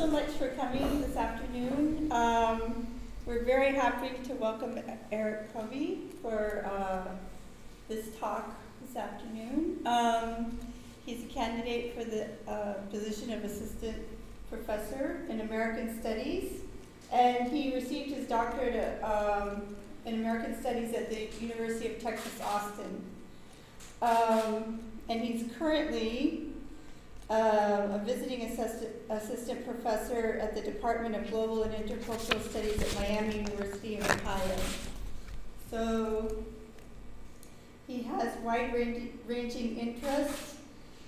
so much for coming this afternoon. We're very happy to welcome Eric Covey for this talk this afternoon. He's a candidate for the position of Assistant Professor in American Studies, and he received his doctorate in American Studies at the University of Texas, Austin. And he's currently a visiting assistant professor at the Department of Global and Intercultural Studies at Miami University of Ohio. So he has wide-ranging interests.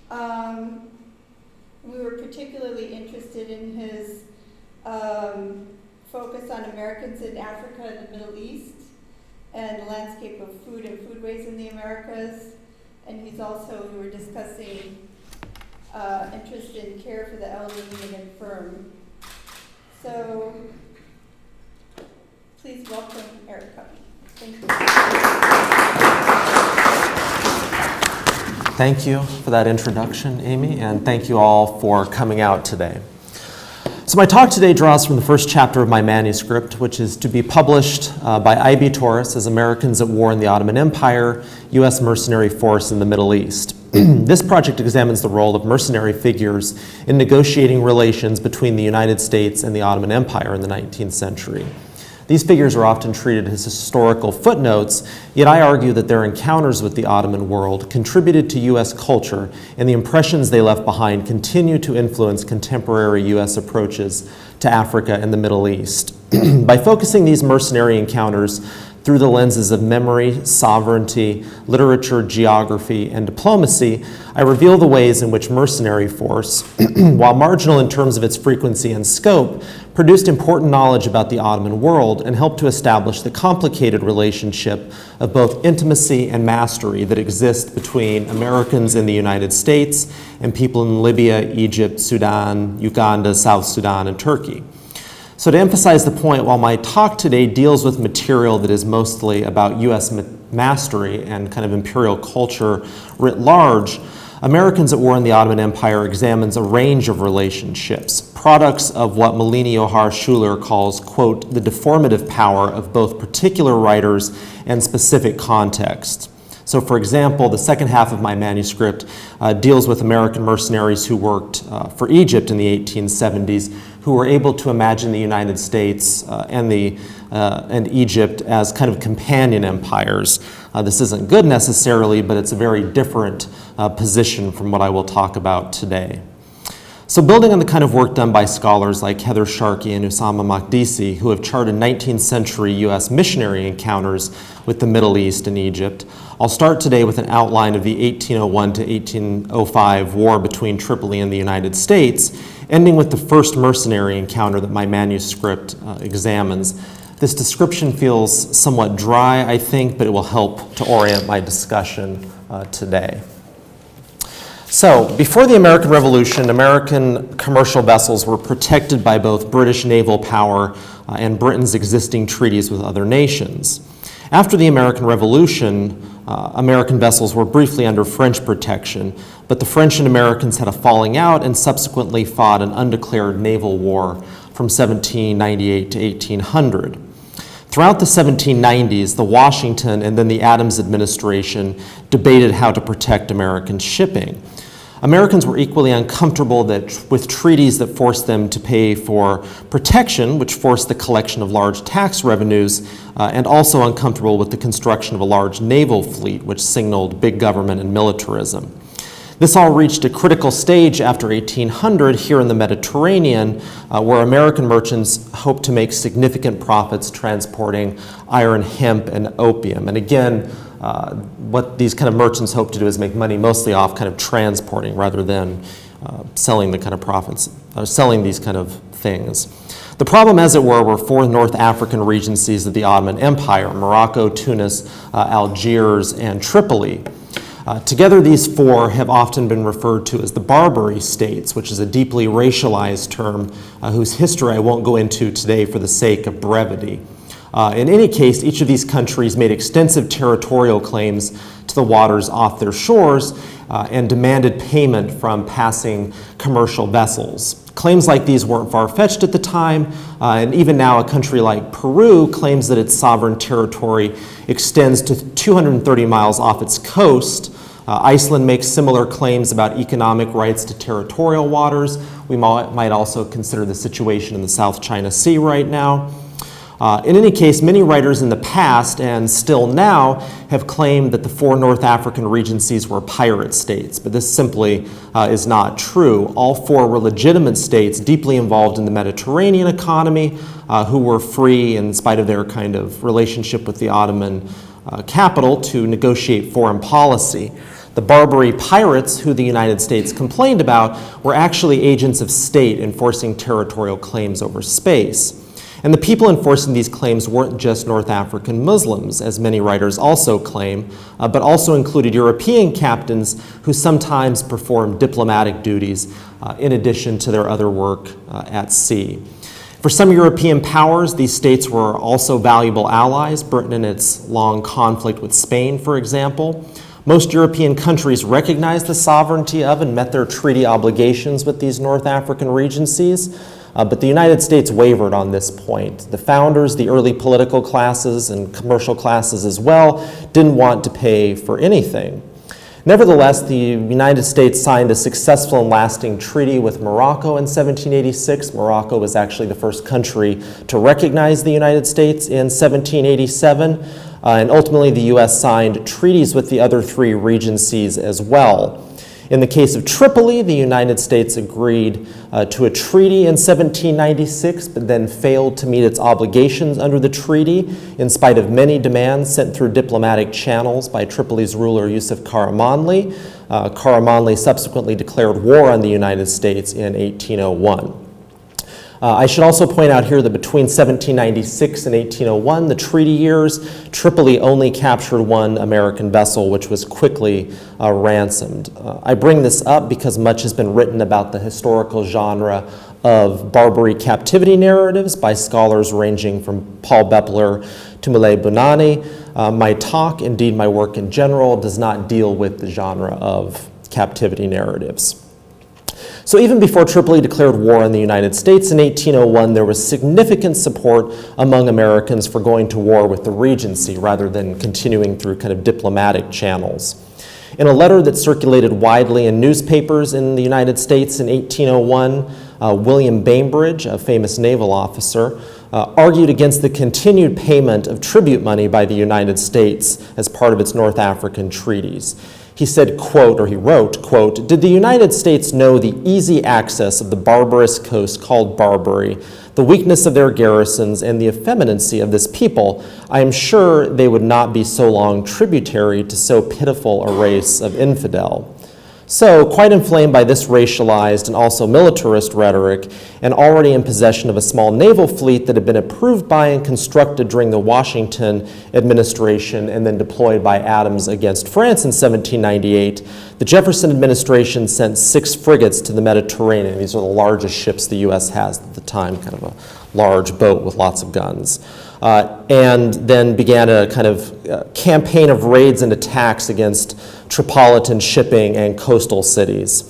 We were particularly interested in his focus on Americans in Africa and the Middle East and the landscape of food and foodways in the Americas. And he's also, we were discussing interest in care for the elderly and infirm. So please welcome Eric Covey. Thank you. Thank you for that introduction, Amy, and thank you all for coming out today. So my talk today draws from the first chapter of my manuscript, which is to be published by I.B. Torres as Americans at War in the Ottoman Empire, U.S. Mercenary Force in the Middle East. This project examines the role of mercenary figures in negotiating relations between the United States and the Ottoman Empire in the 19th century. These figures are often treated as historical footnotes, yet I argue that their encounters with the Ottoman world contributed to U.S. culture, and the impressions they left behind continue to influence contemporary U.S. approaches to Africa and the Middle East. By focusing these mercenary encounters through the lenses of memory, sovereignty, literature, geography, and diplomacy, I reveal the ways in which mercenary force, while marginal in terms of its frequency and scope, produced important knowledge about the Ottoman world and helped to establish the complicated relationship of both intimacy and mastery that exist between Americans in the United States and people in Libya, Egypt, Sudan, Uganda, South Sudan, and Turkey. So to emphasize the point, while my talk today deals with material that is mostly about U.S. mastery and kind of imperial culture writ large, Americans at War in the Ottoman Empire examines a range of relationships, products of what Melanie O'Hara Schuler calls, quote, the deformative power of both particular writers and specific contexts. So for example, the second half of my manuscript deals with American mercenaries who worked for Egypt in the 1870s, who were able to imagine the United States and Egypt as kind of companion empires. This isn't good necessarily, but it's a very different position from what I will talk about today. So building on the kind of work done by scholars like Heather Sharkey and Usama Makdisi, who have charted 19th century U.S. missionary encounters with the Middle East and Egypt, I'll start today with an outline of the 1801 to 1805 war between Tripoli and the United States, ending with the first mercenary encounter that my manuscript examines. This description feels somewhat dry, I think, but it will help to orient my discussion today. So, before the American Revolution, American commercial vessels were protected by both British naval power and Britain's existing treaties with other nations. After the American Revolution, American vessels were briefly under French protection, but the French and Americans had a falling out and subsequently fought an undeclared naval war from 1798 to 1800. Throughout the 1790s, the Washington and then the Adams administration debated how to protect American shipping. Americans were equally uncomfortable with treaties that forced them to pay for protection, which forced the collection of large tax revenues, and also uncomfortable with the construction of a large naval fleet, which signaled big government and militarism. This all reached a critical stage after 1800 here in the Mediterranean, where American merchants hoped to make significant profits transporting iron, hemp, and opium. And again, what these kind of merchants hope to do is make money mostly off kind of transporting rather than selling the kind of profits, selling these kind of things. The problem, as it were four North African regencies of the Ottoman Empire: Morocco, Tunis, Algiers, and Tripoli. Together, these four have often been referred to as the Barbary states, which is a deeply racialized term whose history I won't go into today for the sake of brevity. In any case, each of these countries made extensive territorial claims to the waters off their shores and demanded payment from passing commercial vessels. Claims like these weren't far-fetched at the time, and even now a country like Peru claims that its sovereign territory extends to 230 miles off its coast. Iceland makes similar claims about economic rights to territorial waters. We might also consider the situation in the South China Sea right now. In any case, many writers in the past and still now have claimed that the 4 North African regencies were pirate states, but this simply is not true. All 4 were legitimate states deeply involved in the Mediterranean economy who were free in spite of their kind of relationship with the Ottoman capital to negotiate foreign policy. The Barbary pirates, who the United States complained about, were actually agents of state enforcing territorial claims over space. And the people enforcing these claims weren't just North African Muslims, as many writers also claim, but also included European captains who sometimes performed diplomatic duties in addition to their other work at sea. For some European powers, these states were also valuable allies, Britain in its long conflict with Spain, for example. Most European countries recognized the sovereignty of and met their treaty obligations with these North African regencies. But the United States wavered on this point. The founders, the early political classes and commercial classes as well, didn't want to pay for anything. Nevertheless, the United States signed a successful and lasting treaty with Morocco in 1786. Morocco was actually the first country to recognize the United States in 1787. And ultimately, the U.S. signed treaties with the other 3 regencies as well. In the case of Tripoli, the United States agreed to a treaty in 1796, but then failed to meet its obligations under the treaty in spite of many demands sent through diplomatic channels by Tripoli's ruler, Yusuf Karamanli. Karamanli subsequently declared war on the United States in 1801. I should also point out here that between 1796 and 1801, the treaty years, Tripoli only captured 1 American vessel, which was quickly ransomed. I bring this up because much has been written about the historical genre of Barbary captivity narratives by scholars ranging from Paul Bepler to Mulay Bunani. My talk, indeed my work in general, does not deal with the genre of captivity narratives. So even before Tripoli declared war on the United States in 1801, there was significant support among Americans for going to war with the Regency rather than continuing through kind of diplomatic channels. In a letter that circulated widely in newspapers in the United States in 1801, William Bainbridge, a famous naval officer, argued against the continued payment of tribute money by the United States as part of its North African treaties. He said, quote, or he wrote, quote, "Did the United States know the easy access of the barbarous coast called Barbary, the weakness of their garrisons, and the effeminacy of this people, I am sure they would not be so long tributary to so pitiful a race of infidel." So, quite inflamed by this racialized and also militarist rhetoric, and already in possession of a small naval fleet that had been approved by and constructed during the Washington administration and then deployed by Adams against France in 1798, the Jefferson administration sent 6 frigates to the Mediterranean. These are the largest ships the U.S. has at the time, kind of a large boat with lots of guns. And then began a kind of campaign of raids and attacks against Tripolitan shipping and coastal cities.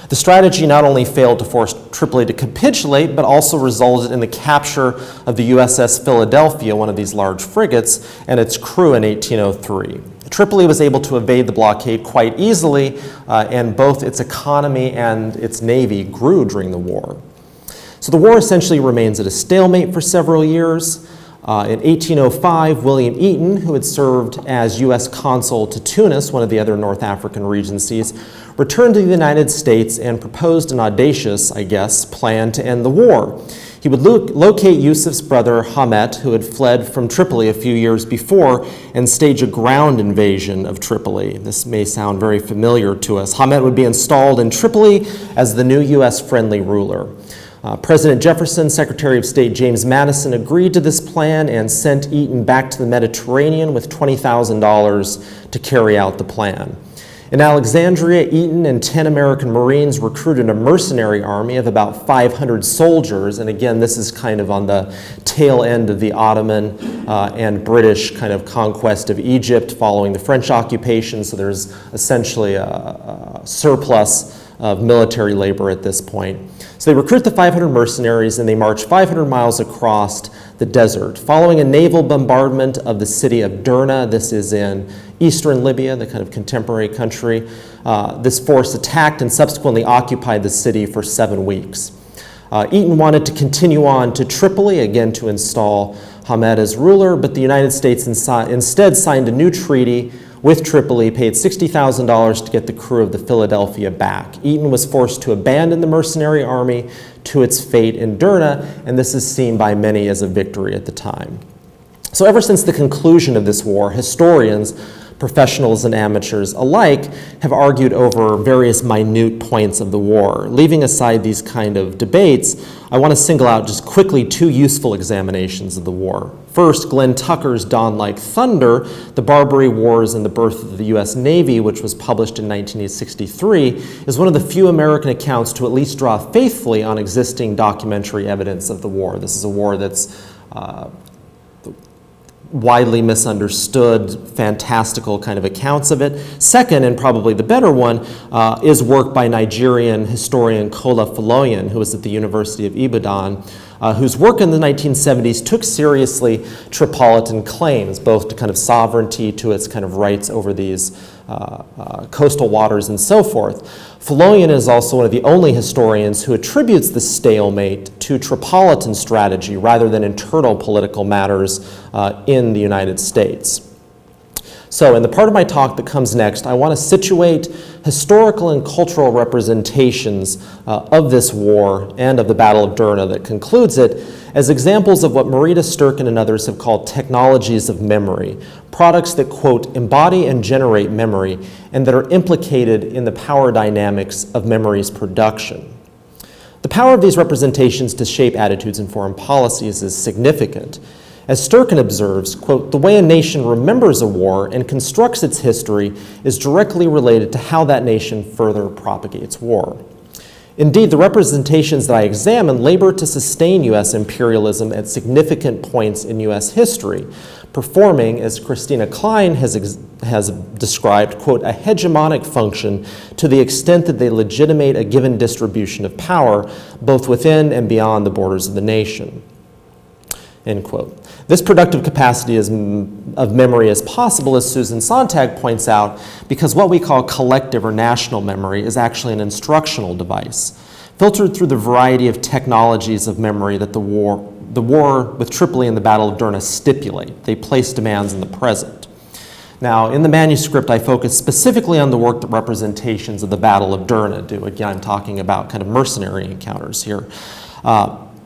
The strategy not only failed to force Tripoli to capitulate, but also resulted in the capture of the USS Philadelphia, one of these large frigates, and its crew in 1803. Tripoli was able to evade the blockade quite easily, and both its economy and its navy grew during the war. So the war essentially remains at a stalemate for several years. In 1805, William Eaton, who had served as U.S. consul to Tunis, one of the other North African regencies, returned to the United States and proposed an audacious, I guess, plan to end the war. He would locate Yusuf's brother Hamet, who had fled from Tripoli a few years before, and stage a ground invasion of Tripoli. This may sound very familiar to us. Hamet would be installed in Tripoli as the new U.S.-friendly ruler. President Jefferson, Secretary of State James Madison agreed to this plan and sent Eaton back to the Mediterranean with $20,000 to carry out the plan. In Alexandria, Eaton and 10 American Marines recruited a mercenary army of about 500 soldiers, and again, this is kind of on the tail end of the Ottoman and British kind of conquest of Egypt following the French occupation, so there's essentially a surplus of military labor at this point. So they recruit the 500 mercenaries and they march 500 miles across the desert. Following a naval bombardment of the city of Derna, this is in eastern Libya, the kind of contemporary country, this force attacked and subsequently occupied the city for 7 weeks. Eaton wanted to continue on to Tripoli, again to install Hamed as ruler, but the United States instead signed a new treaty with Tripoli, paid $60,000 to get the crew of the Philadelphia back. Eaton was forced to abandon the mercenary army to its fate in Derna, and this is seen by many as a victory at the time. So ever since the conclusion of this war, historians, professionals and amateurs alike, have argued over various minute points of the war. Leaving aside these kind of debates, I want to single out just quickly 2 useful examinations of the war. First, Glenn Tucker's Dawn Like Thunder, The Barbary Wars and the Birth of the US Navy, which was published in 1963, is one of the few American accounts to at least draw faithfully on existing documentary evidence of the war. This is a war that's widely misunderstood, fantastical kind of accounts of it. Second, and probably the better one, is work by Nigerian historian Kola Faloyan, who was at the University of Ibadan, whose work in the 1970s took seriously Tripolitan claims, both to kind of sovereignty, to its kind of rights over these coastal waters and so forth. Faloyan is also one of the only historians who attributes the stalemate to Tripolitan strategy rather than internal political matters in the United States. So in the part of my talk that comes next, I want to situate historical and cultural representations of this war and of the Battle of Derna that concludes it as examples of what Marita Sturken and others have called technologies of memory, products that, quote, embody and generate memory and that are implicated in the power dynamics of memory's production. The power of these representations to shape attitudes and foreign policies is significant. As Sturken observes, quote, the way a nation remembers a war and constructs its history is directly related to how that nation further propagates war. Indeed, the representations that I examine labor to sustain U.S. imperialism at significant points in U.S. history, performing, as Christina Klein has described, quote, a hegemonic function to the extent that they legitimate a given distribution of power, both within and beyond the borders of the nation. End quote. This productive capacity of memory is possible, as Susan Sontag points out, because what we call collective or national memory is actually an instructional device, filtered through the variety of technologies of memory that the war with Tripoli and the Battle of Derna stipulate. They place demands in the present. Now, in the manuscript, I focus specifically on the work that representations of the Battle of Derna do. Again, I'm talking about kind of mercenary encounters here.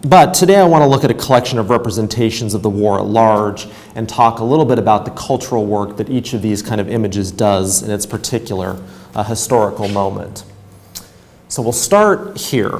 But today I want to look at a collection of representations of the war at large and talk a little bit about the cultural work that each of these kind of images does in its particular historical moment. So we'll start here.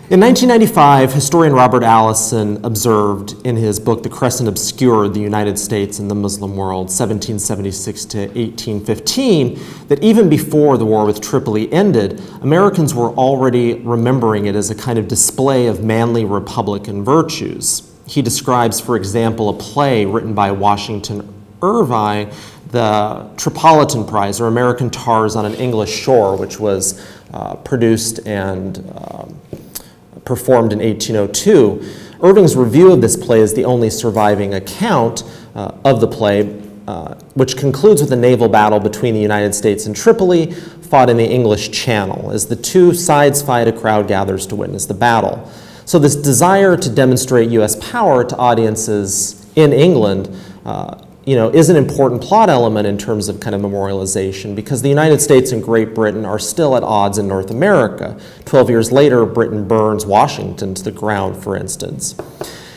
In 1995, historian Robert Allison observed in his book, The Crescent Obscure, The United States and the Muslim World, 1776 to 1815, that even before the war with Tripoli ended, Americans were already remembering it as a kind of display of manly Republican virtues. He describes, for example, a play written by Washington Irving, the Tripolitan Prize, or American Tars on an English Shore, which was produced and performed in 1802. Irving's review of this play is the only surviving account of the play, which concludes with a naval battle between the United States and Tripoli, fought in the English Channel. As the two sides fight, a crowd gathers to witness the battle. So this desire to demonstrate U.S. power to audiences in England is an important plot element in terms of kind of memorialization, because the United States and Great Britain are still at odds in North America. 12 years later, Britain burns Washington to the ground, for instance.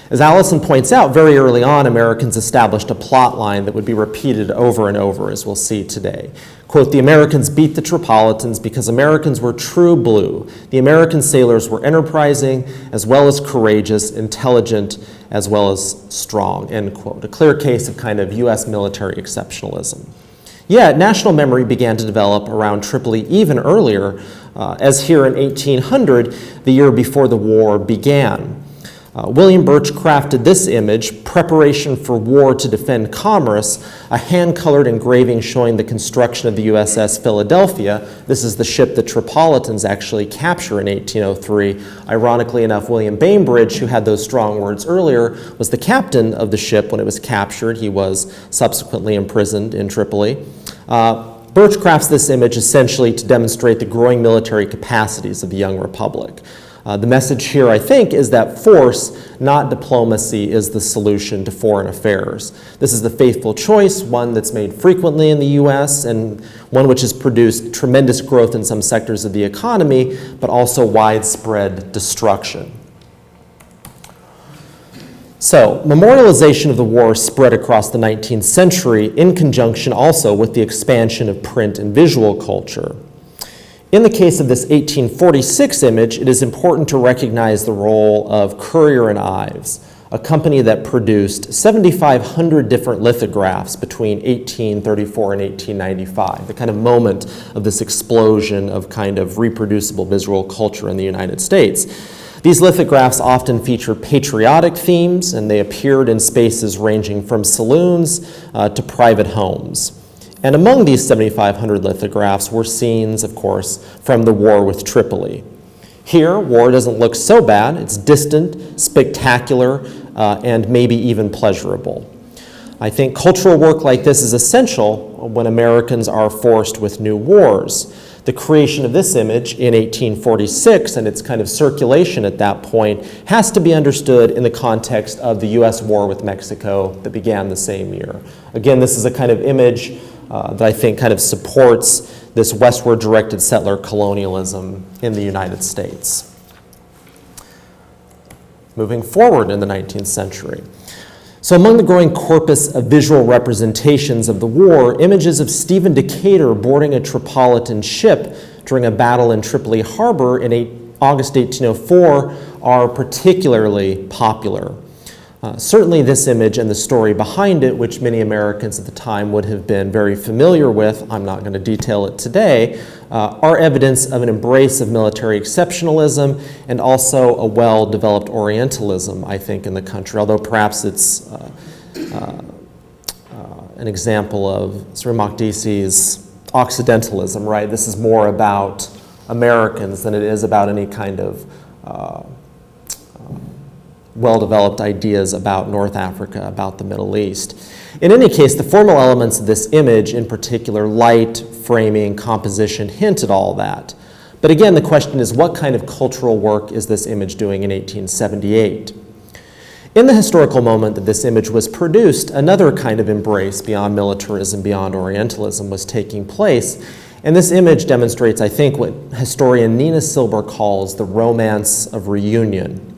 As Allison points out, very early on, Americans established a plot line that would be repeated over and over, as we'll see today. Quote, the Americans beat the Tripolitans because Americans were true blue. The American sailors were enterprising, as well as courageous, intelligent, as well as strong, end quote. A clear case of kind of U.S. military exceptionalism. Yet, national memory began to develop around Tripoli even earlier, as here in 1800, the year before the war began. William Birch crafted this image, Preparation for War to Defend Commerce, a hand-colored engraving showing the construction of the USS Philadelphia. This is the ship the Tripolitans actually capture in 1803. Ironically enough, William Bainbridge, who had those strong words earlier, was the captain of the ship when it was captured. He was subsequently imprisoned in Tripoli. Birch crafts this image essentially to demonstrate the growing military capacities of the young republic. The message here, I think, is that force, not diplomacy, is the solution to foreign affairs. This is the faithful choice, one that's made frequently in the U.S., and one which has produced tremendous growth in some sectors of the economy, but also widespread destruction. So, memorialization of the war spread across the 19th century in conjunction also with the expansion of print and visual culture. In the case of this 1846 image, it is important to recognize the role of Currier and Ives, a company that produced 7,500 different lithographs between 1834 and 1895, the kind of moment of this explosion of kind of reproducible visual culture in the United States. These lithographs often featured patriotic themes, and they appeared in spaces ranging from saloons to private homes. And among these 7,500 lithographs were scenes, of course, from the war with Tripoli. Here, war doesn't look so bad. It's distant, spectacular, and maybe even pleasurable. I think cultural work like this is essential when Americans are forced with new wars. The creation of this image in 1846 and its kind of circulation at that point has to be understood in the context of the U.S. war with Mexico that began the same year. Again, this is a kind of image that I think kind of supports this westward directed settler colonialism in the United States. Moving forward in the 19th century. So among the growing corpus of visual representations of the war, images of Stephen Decatur boarding a Tripolitan ship during a battle in Tripoli Harbor in August 1804 are particularly popular. Certainly this image and the story behind it, which many Americans at the time would have been very familiar with, I'm not going to detail it today, are evidence of an embrace of military exceptionalism and also a well-developed Orientalism, I think, in the country, although perhaps it's an example of Makdisi's Occidentalism, right? This is more about Americans than it is about any kind of well-developed ideas about North Africa, about the Middle East. In any case, the formal elements of this image, in particular light, framing, composition, hint at all that. But again, the question is, what kind of cultural work is this image doing in 1878? In the historical moment that this image was produced, another kind of embrace beyond militarism, beyond Orientalism was taking place. And this image demonstrates, I think, what historian Nina Silber calls the romance of reunion.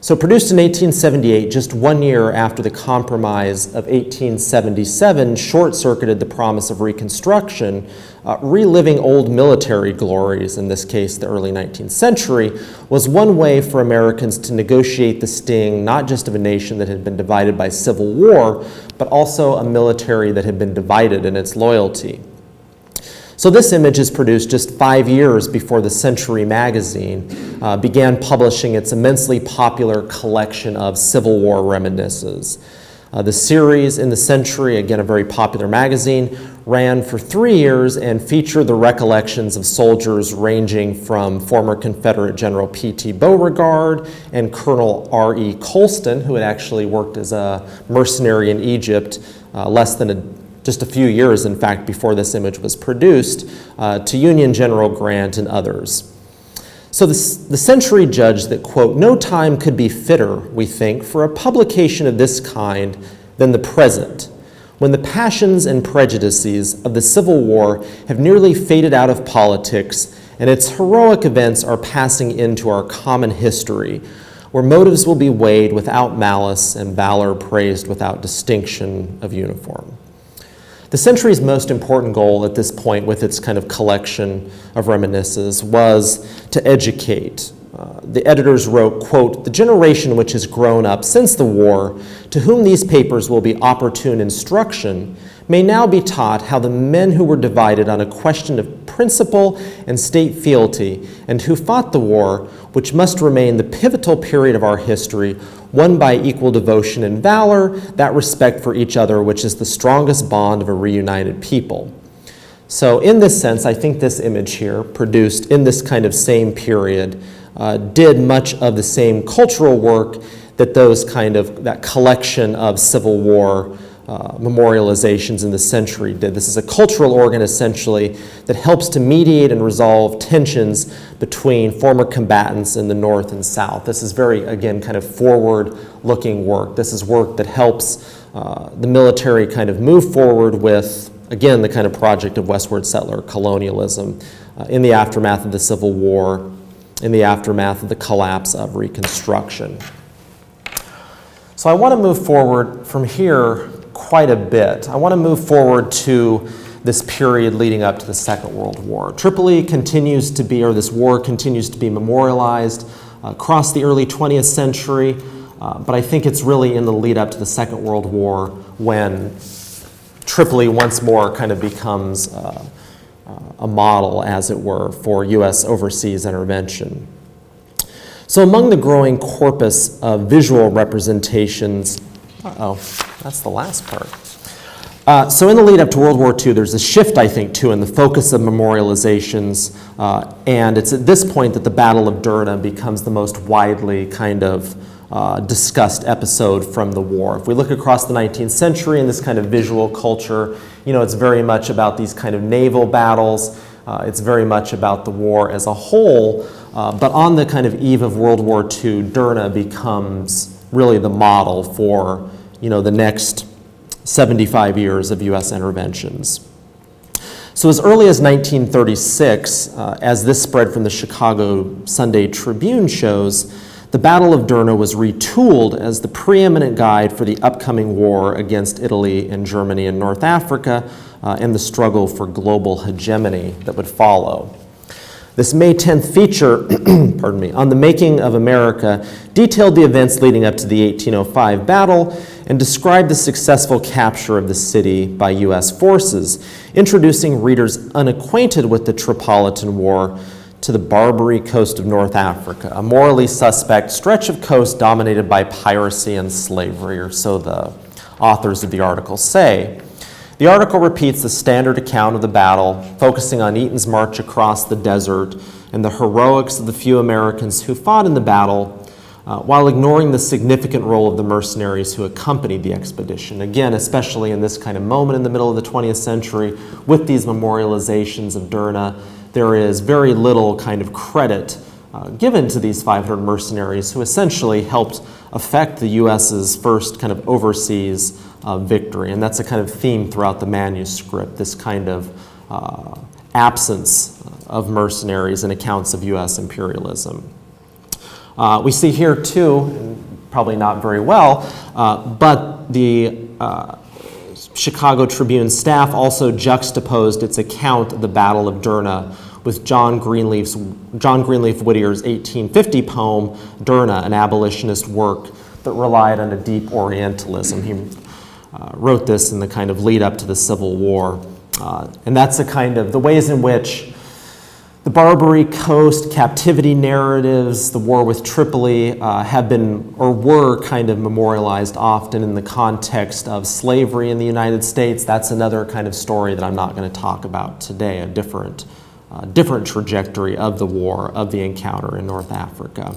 So produced in 1878, just 1 year after the Compromise of 1877 short-circuited the promise of Reconstruction, reliving old military glories, in this case the early 19th century, was one way for Americans to negotiate the sting not just of a nation that had been divided by civil war, but also a military that had been divided in its loyalty. So this image is produced just 5 years before the Century magazine began publishing its immensely popular collection of Civil War reminiscences. The series in the Century, again a very popular magazine, ran for 3 years and featured the recollections of soldiers ranging from former Confederate General P.T. Beauregard and Colonel R.E. Colston, who had actually worked as a mercenary in Egypt just a few years, in fact, before this image was produced, to Union General Grant and others. So the Century judged that, quote, no time could be fitter, we think, for a publication of this kind than the present, when the passions and prejudices of the Civil War have nearly faded out of politics and its heroic events are passing into our common history, where motives will be weighed without malice and valor praised without distinction of uniform. The Century's most important goal at this point with its kind of collection of reminiscences was to educate, the editors wrote, quote, "The generation which has grown up since the war, to whom these papers will be opportune instruction, may now be taught how the men who were divided on a question of principle and state fealty, and who fought the war, which must remain the pivotal period of our history, won by equal devotion and valor, that respect for each other which is the strongest bond of a reunited people." So in this sense, I think this image here, produced in this kind of same period, did much of the same cultural work that that collection of Civil War memorializations in the century did. This is a cultural organ, essentially, that helps to mediate and resolve tensions between former combatants in the North and South. This is very, again, kind of forward-looking work. This is work that helps the military kind of move forward with, again, the kind of project of westward settler colonialism in the aftermath of the Civil War, in the aftermath of the collapse of Reconstruction. So I want to move forward from here quite a bit. I want to move forward to this period leading up to the Second World War. Tripoli continues to be, or this war continues to be memorialized across the early 20th century, but I think it's really in the lead up to the Second World War when Tripoli once more kind of becomes a model, as it were, for U.S. overseas intervention. So among the growing corpus of visual representations, that's the last part. So in the lead up to World War II, there's a shift, I think, too, in the focus of memorializations, and it's at this point that the Battle of Derna becomes the most widely kind of discussed episode from the war. If we look across the 19th century in this kind of visual culture, it's very much about these kind of naval battles. It's very much about the war as a whole, but on the kind of eve of World War II, Derna becomes really the model for, the next 75 years of U.S. interventions. So as early as 1936, as this spread from the Chicago Sunday Tribune shows, the Battle of Derna was retooled as the preeminent guide for the upcoming war against Italy and Germany in North Africa and the struggle for global hegemony that would follow. This May 10th feature, pardon me, on the making of America detailed the events leading up to the 1805 battle and described the successful capture of the city by U.S. forces, introducing readers unacquainted with the Tripolitan War to the Barbary coast of North Africa, a morally suspect stretch of coast dominated by piracy and slavery, or so the authors of the article say. The article repeats the standard account of the battle, focusing on Eaton's march across the desert and the heroics of the few Americans who fought in the battle, while ignoring the significant role of the mercenaries who accompanied the expedition. Again, especially in this kind of moment in the middle of the 20th century, with these memorializations of Derna, there is very little kind of credit given to these 500 mercenaries who essentially helped affect the U.S.'s first kind of overseas victory. And that's a kind of theme throughout the manuscript, this kind of absence of mercenaries in accounts of U.S. imperialism. We see here too, probably not very well, but the Chicago Tribune staff also juxtaposed its account of the Battle of Derna with John Greenleaf Whittier's 1850 poem, Derna, an abolitionist work that relied on a deep Orientalism. He wrote this in the kind of lead up to the Civil War. And that's the kind of the ways in which the Barbary Coast captivity narratives, the war with Tripoli, have been or were kind of memorialized often in the context of slavery in the United States. That's another kind of story that I'm not going to talk about today, a different trajectory of the war, of the encounter in North Africa.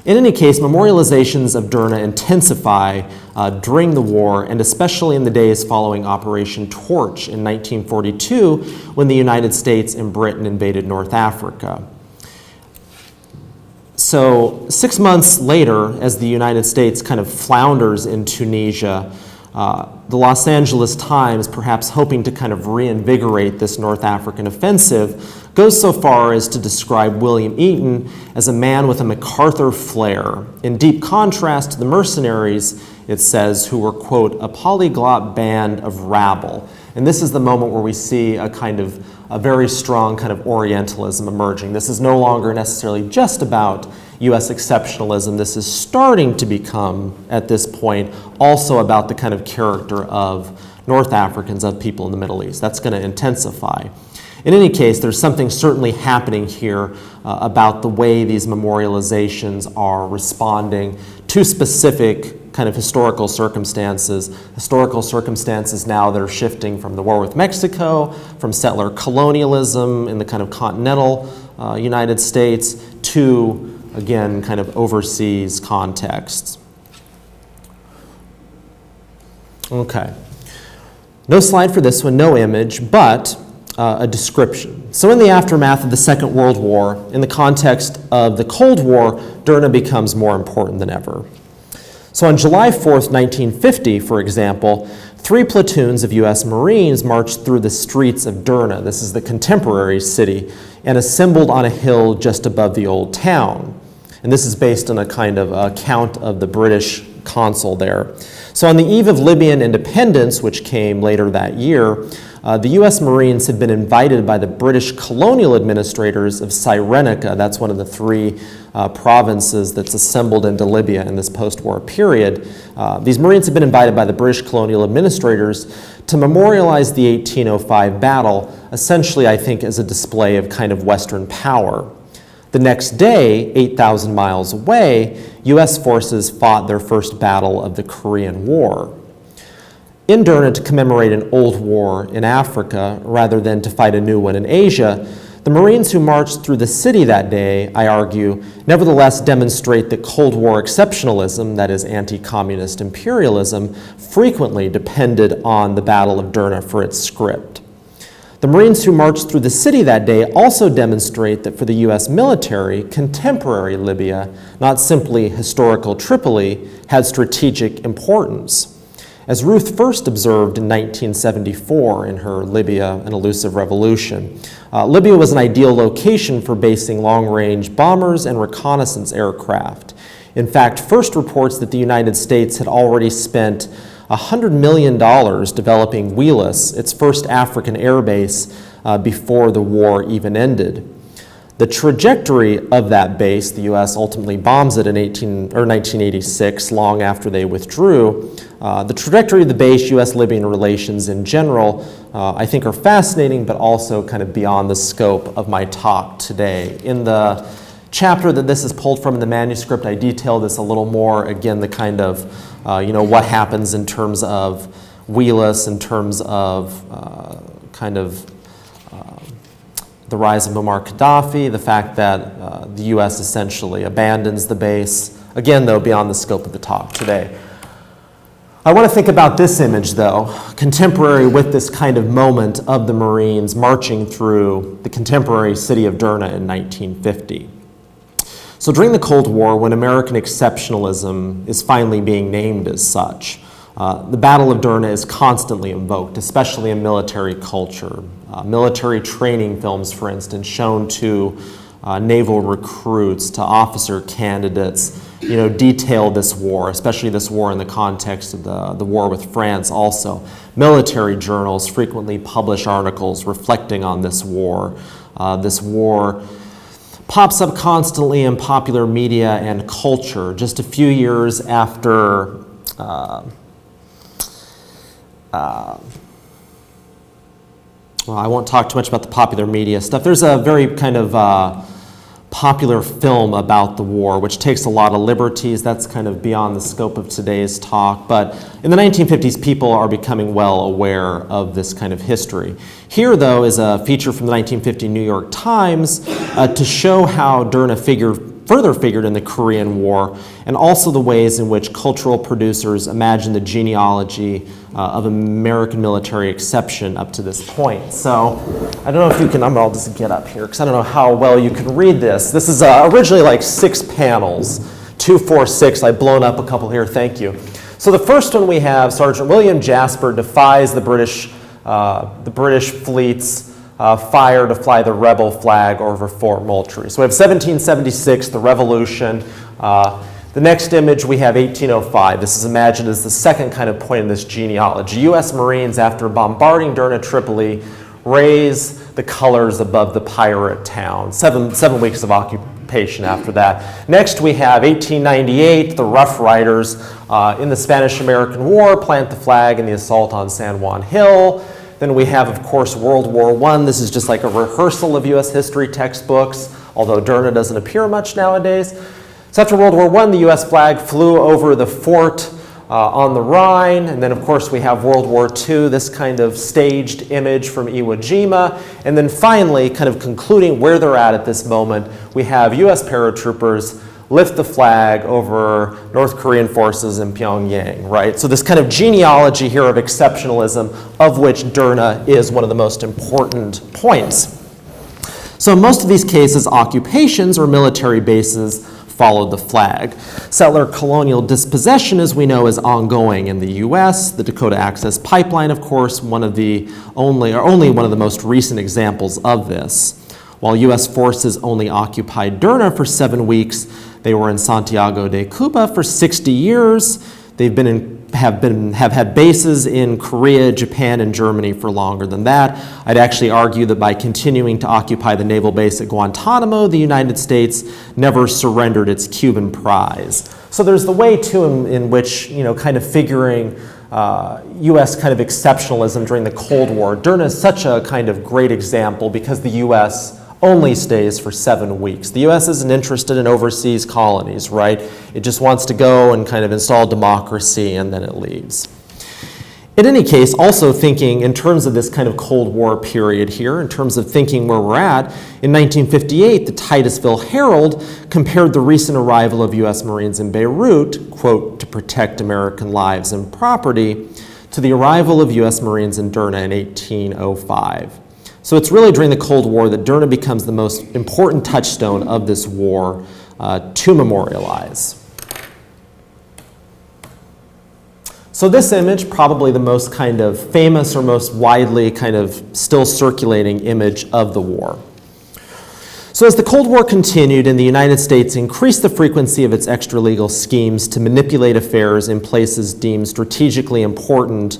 In any case, memorializations of Derna intensify during the war, and especially in the days following Operation Torch in 1942, when the United States and Britain invaded North Africa. So 6 months later, as the United States kind of flounders in Tunisia, the Los Angeles Times, perhaps hoping to kind of reinvigorate this North African offensive, goes so far as to describe William Eaton as a man with a MacArthur flair, in deep contrast to the mercenaries, it says, who were, quote, a polyglot band of rabble. And this is the moment where we see a kind of a very strong kind of Orientalism emerging. This is no longer necessarily just about U.S. exceptionalism. This is starting to become, at this point, also about the kind of character of North Africans, of people in the Middle East. That's going to intensify. In any case, there's something certainly happening here about the way these memorializations are responding to specific kind of historical circumstances now that are shifting from the war with Mexico, from settler colonialism in the kind of continental United States to, again, kind of overseas contexts. Okay. No slide for this one, no image, but a description. So in the aftermath of the Second World War, in the context of the Cold War, Derna becomes more important than ever. So on July 4th, 1950, for example, 3 platoons of U.S. Marines marched through the streets of Derna, this is the contemporary city, and assembled on a hill just above the old town. And this is based on a kind of account of the British consul there. So on the eve of Libyan independence, which came later that year, the U.S. Marines had been invited by the British colonial administrators of Cyrenaica, that's one of the 3 provinces that's assembled into Libya in this post-war period. These Marines had been invited by the British colonial administrators to memorialize the 1805 battle, essentially, I think, as a display of kind of Western power. The next day, 8,000 miles away, U.S. forces fought their first battle of the Korean War. In Derna, to commemorate an old war in Africa rather than to fight a new one in Asia, the Marines who marched through the city that day, I argue, nevertheless demonstrate that Cold War exceptionalism, that is anti-communist imperialism, frequently depended on the Battle of Derna for its script. The Marines who marched through the city that day also demonstrate that for the U.S. military, contemporary Libya, not simply historical Tripoli, had strategic importance. As Ruth first observed in 1974 in her Libya, An Elusive Revolution, Libya was an ideal location for basing long-range bombers and reconnaissance aircraft. In fact, first reports that the United States had already spent $100 million developing Wheelus, its first African air base, before the war even ended. The trajectory of that base, the U.S. ultimately bombs it in 1986, long after they withdrew. The trajectory of the base, U.S.-Libyan relations in general, I think are fascinating, but also kind of beyond the scope of my talk today. In the chapter that this is pulled from in the manuscript, I detail this a little more, again, the kind of, what happens in terms of Wheelus, in terms of the rise of Muammar Gaddafi, the fact that the U.S. essentially abandons the base. Again, though, beyond the scope of the talk today. I want to think about this image, though, contemporary with this kind of moment of the Marines marching through the contemporary city of Derna in 1950. So during the Cold War, when American exceptionalism is finally being named as such, the Battle of Derna is constantly invoked, especially in military culture. Military training films, for instance, shown to naval recruits, to officer candidates, detail this war, especially this war in the context of the war with France also. Military journals frequently publish articles reflecting on this war. This war pops up constantly in popular media and culture. Just a few years after well, I won't talk too much about the popular media stuff. There's a very kind of popular film about the war, which takes a lot of liberties. That's kind of beyond the scope of today's talk. But in the 1950s, people are becoming well aware of this kind of history. Here, though, is a feature from the 1950 New York Times to show how Derna further figured in the Korean War, and also the ways in which cultural producers imagine the genealogy of American military exception up to this point. So I don't know if you can, I'll just get up here because I don't know how well you can read this. This is originally like 6 panels, 2, 4, 6. I've blown up a couple here, thank you. So the first one we have, Sergeant William Jasper defies the British fleet's fire to fly the rebel flag over Fort Moultrie. So we have 1776, the Revolution. The next image, we have 1805. This is imagined as the second kind of point in this genealogy. U.S. Marines, after bombarding Derna Tripoli, raise the colors above the pirate town. Seven weeks of occupation after that. Next we have 1898, the Rough Riders in the Spanish-American War plant the flag in the assault on San Juan Hill. Then we have, of course, World War I. This is just like a rehearsal of U.S. history textbooks, although Derna doesn't appear much nowadays. So after World War I, the U.S. flag flew over the fort on the Rhine, and then of course we have World War II, this kind of staged image from Iwo Jima, and then finally, kind of concluding where they're at this moment, we have U.S. paratroopers lift the flag over North Korean forces in Pyongyang, right? So this kind of genealogy here of exceptionalism, of which Derna is one of the most important points. So in most of these cases, occupations or military bases followed the flag. Settler colonial dispossession, as we know, is ongoing in the U.S. The Dakota Access Pipeline, of course, only one of the most recent examples of this. While U.S. forces only occupied Derna for 7 weeks, they were in Santiago de Cuba for 60 years. They've have had bases in Korea, Japan, and Germany for longer than that. I'd actually argue that by continuing to occupy the naval base at Guantanamo, the United States never surrendered its Cuban prize. So there's the way, too, in which, kind of figuring U.S. kind of exceptionalism during the Cold War. Derna is such a kind of great example because the U.S. only stays for 7 weeks. The U.S. isn't interested in overseas colonies, right? It just wants to go and kind of install democracy, and then it leaves. In any case, also thinking in terms of this kind of Cold War period here, in terms of thinking where we're at, in 1958, the Titusville Herald compared the recent arrival of U.S. Marines in Beirut, quote, to protect American lives and property, to the arrival of U.S. Marines in Derna in 1805. So it's really during the Cold War that Derna becomes the most important touchstone of this war to memorialize. So this image, probably the most kind of famous or most widely kind of still circulating image of the war. So as the Cold War continued and the United States increased the frequency of its extralegal schemes to manipulate affairs in places deemed strategically important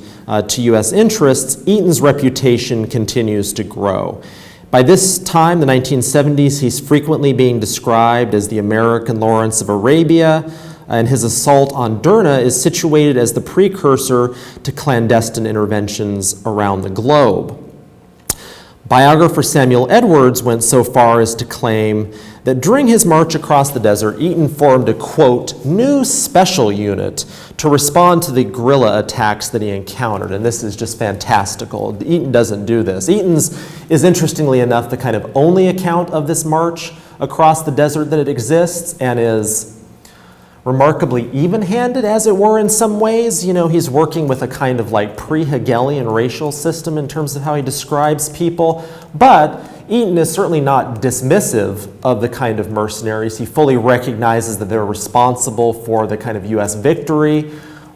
to U.S. interests, Eaton's reputation continues to grow. By this time, the 1970s, he's frequently being described as the American Lawrence of Arabia, and his assault on Derna is situated as the precursor to clandestine interventions around the globe. Biographer Samuel Edwards went so far as to claim that during his march across the desert, Eaton formed a, quote, new special unit to respond to the guerrilla attacks that he encountered. And this is just fantastical. Eaton doesn't do this. Eaton's is, interestingly enough, the kind of only account of this march across the desert that it exists, and is remarkably even-handed, as it were, in some ways. He's working with a kind of like pre-Hegelian racial system in terms of how he describes people. But Eaton is certainly not dismissive of the kind of mercenaries. He fully recognizes that they're responsible for the kind of U.S. victory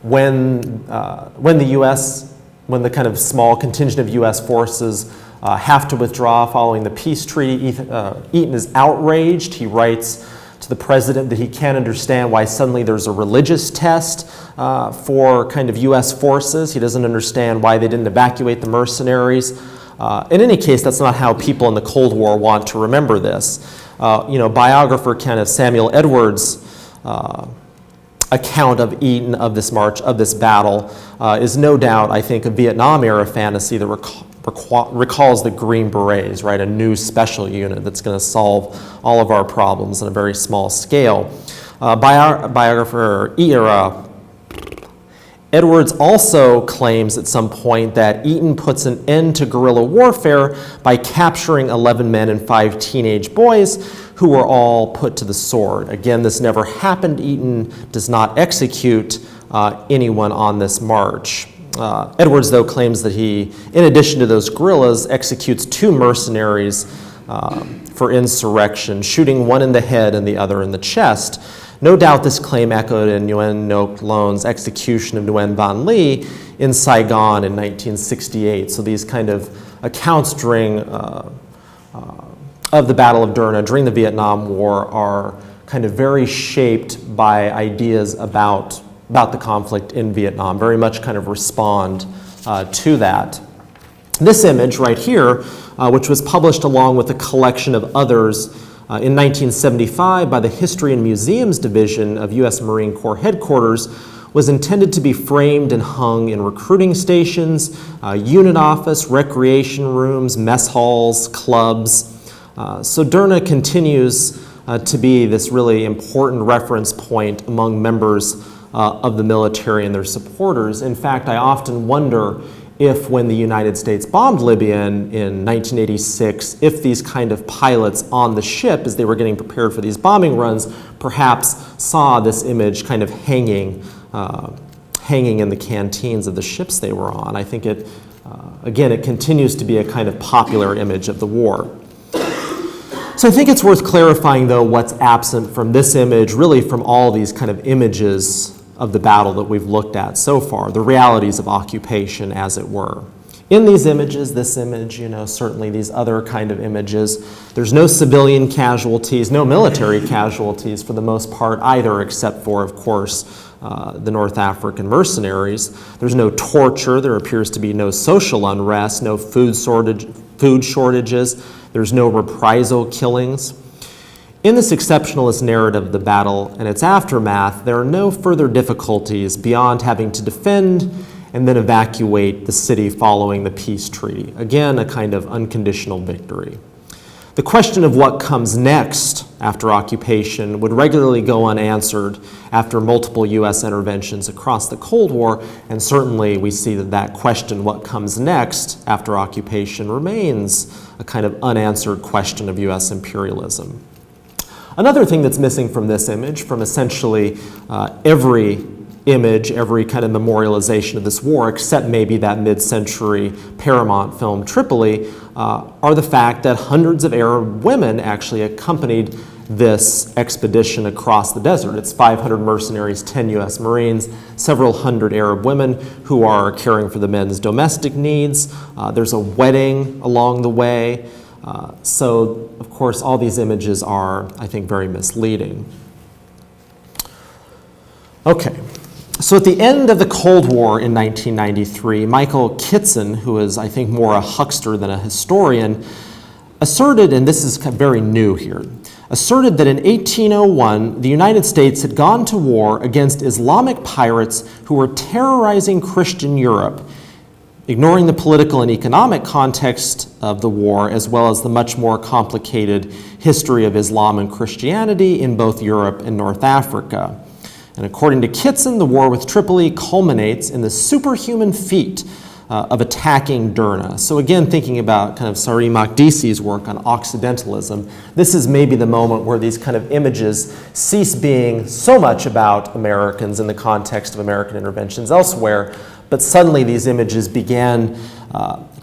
when the kind of small contingent of U.S. forces have to withdraw following the peace treaty. Eaton is outraged. He writes to the president that he can't understand why suddenly there's a religious test for kind of U.S. forces. He doesn't understand why they didn't evacuate the mercenaries. In any case, that's not how people in the Cold War want to remember this. Biographer kind of Samuel Edwards' account of Eaton, of this march, of this battle, is no doubt, I think, a Vietnam-era fantasy that recalls the Green Berets, right? A new special unit that's going to solve all of our problems on a very small scale. Biographer Edwards also claims at some point that Eaton puts an end to guerrilla warfare by capturing 11 men and 5 teenage boys who were all put to the sword. Again, this never happened. Eaton does not execute anyone on this march. Edwards, though, claims that he, in addition to those guerrillas, executes 2 mercenaries for insurrection, shooting one in the head and the other in the chest. No doubt this claim echoed in Nguyen Ngoc Loan's execution of Nguyen Van Ly in Saigon in 1968. So these kind of accounts of the Battle of Derna during the Vietnam War are kind of very shaped by ideas about the conflict in Vietnam, very much kind of respond to that. This image right here, which was published along with a collection of others in 1975 by the History and Museums Division of U.S. Marine Corps Headquarters, was intended to be framed and hung in recruiting stations, unit office, recreation rooms, mess halls, clubs. So Derna continues to be this really important reference point among members of the military and their supporters. In fact, I often wonder if when the United States bombed Libya in 1986, if these kind of pilots on the ship, as they were getting prepared for these bombing runs, perhaps saw this image kind of hanging in the canteens of the ships they were on. I think it, again, it continues to be a kind of popular image of the war. So I think it's worth clarifying, though, what's absent from this image, really from all these kind of images of the battle that we've looked at so far, the realities of occupation, as it were. In these images, this image, certainly these other kind of images, there's no civilian casualties, no military casualties for the most part either, except for, of course, the North African mercenaries. There's no torture. There appears to be no social unrest, no food shortages. There's no reprisal killings. In this exceptionalist narrative of the battle and its aftermath, there are no further difficulties beyond having to defend and then evacuate the city following the peace treaty. Again, a kind of unconditional victory. The question of what comes next after occupation would regularly go unanswered after multiple U.S. interventions across the Cold War, and certainly we see that question, what comes next after occupation, remains a kind of unanswered question of U.S. imperialism. Another thing that's missing from this image, from essentially every image, every kind of memorialization of this war, except maybe that mid-century Paramount film Tripoli, are the fact that hundreds of Arab women actually accompanied this expedition across the desert. It's 500 mercenaries, 10 U.S. Marines, several hundred Arab women who are caring for the men's domestic needs. There's a wedding along the way. So, of course, all these images are, I think, very misleading. Okay, so at the end of the Cold War in 1993, Michael Kitson, who is, I think, more a huckster than a historian, asserted, and this is very new here, asserted that in 1801, the United States had gone to war against Islamic pirates who were terrorizing Christian Europe, ignoring the political and economic context of the war, as well as the much more complicated history of Islam and Christianity in both Europe and North Africa. And according to Kitson, the war with Tripoli culminates in the superhuman feat of attacking Derna. So again, thinking about kind of Sari Makdisi's work on Occidentalism, this is maybe the moment where these kind of images cease being so much about Americans in the context of American interventions elsewhere, but suddenly these images began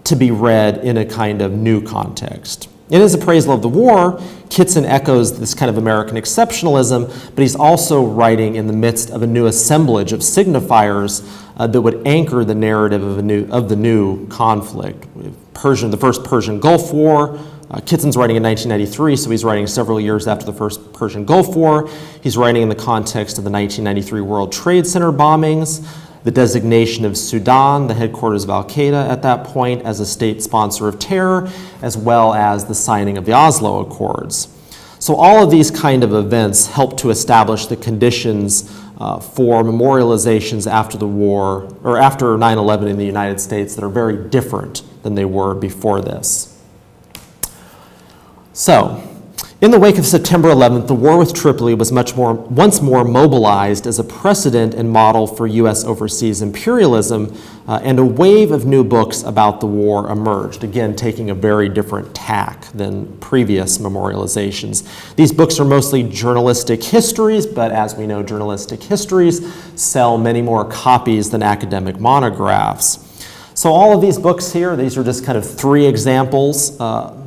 to be read in a kind of new context. In his appraisal of the war, Kitson echoes this kind of American exceptionalism, but he's also writing in the midst of a new assemblage of signifiers that would anchor the narrative of the new conflict. The first Persian Gulf War. Kitson's writing in 1993, so he's writing several years after the first Persian Gulf War. He's writing in the context of the 1993 World Trade Center bombings, the designation of Sudan, the headquarters of al-Qaeda at that point, as a state sponsor of terror, as well as the signing of the Oslo Accords. So all of these kind of events help to establish the conditions for memorializations after the war, or after 9/11 in the United States, that are very different than they were before this. So, in the wake of September 11th, the war with Tripoli was once more mobilized as a precedent and model for U.S. overseas imperialism, and a wave of new books about the war emerged, again taking a very different tack than previous memorializations. These books are mostly journalistic histories, but as we know, journalistic histories sell many more copies than academic monographs. So all of these books here, these are just kind of three examples,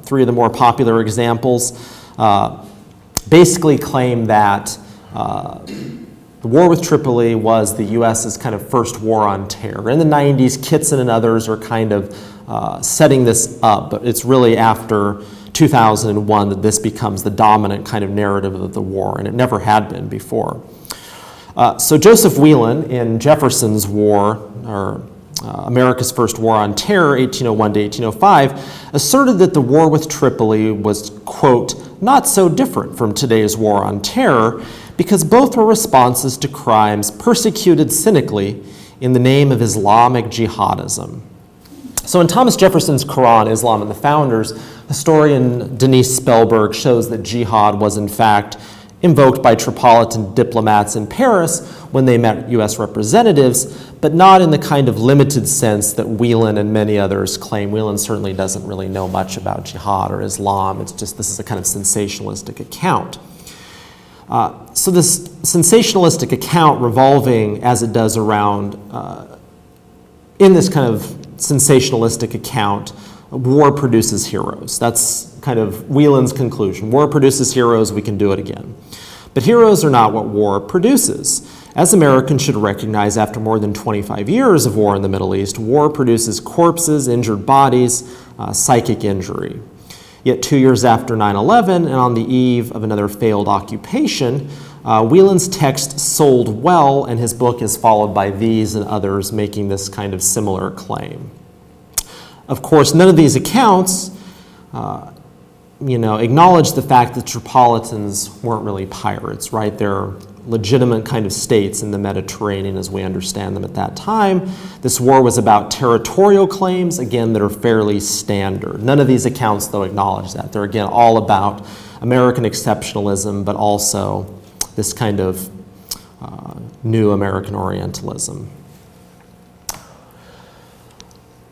three of the more popular examples, basically claim that the war with Tripoli was the U.S.'s kind of first war on terror. In the 90s, Kitson and others are kind of setting this up, but it's really after 2001 that this becomes the dominant kind of narrative of the war, and it never had been before. So Joseph Whelan in Jefferson's War, or America's First War on Terror, 1801 to 1805, asserted that the war with Tripoli was, quote, not so different from today's war on terror because both were responses to crimes persecuted cynically in the name of Islamic jihadism. So in Thomas Jefferson's Quran, Islam and the Founders, historian Denise Spellberg shows that jihad was in fact invoked by Tripolitan diplomats in Paris when they met U.S. representatives, but not in the kind of limited sense that Whelan and many others claim. Whelan certainly doesn't really know much about jihad or Islam. It's just this is a kind of sensationalistic account. So this sensationalistic account revolving as it does around, in this kind of sensationalistic account, war produces heroes. That's kind of Whelan's conclusion. War produces heroes, we can do it again. But heroes are not what war produces. As Americans should recognize after more than 25 years of war in the Middle East, war produces corpses, injured bodies, psychic injury. Yet 2 years after 9/11 and on the eve of another failed occupation, Whelan's text sold well, and his book is followed by these and others making this kind of similar claim. Of course, none of these accounts acknowledge the fact that Tripolitans weren't really pirates, right? They're legitimate kind of states in the Mediterranean as we understand them at that time. This war was about territorial claims, again, that are fairly standard. None of these accounts, though, acknowledge that. They're, again, all about American exceptionalism, but also this kind of new American Orientalism.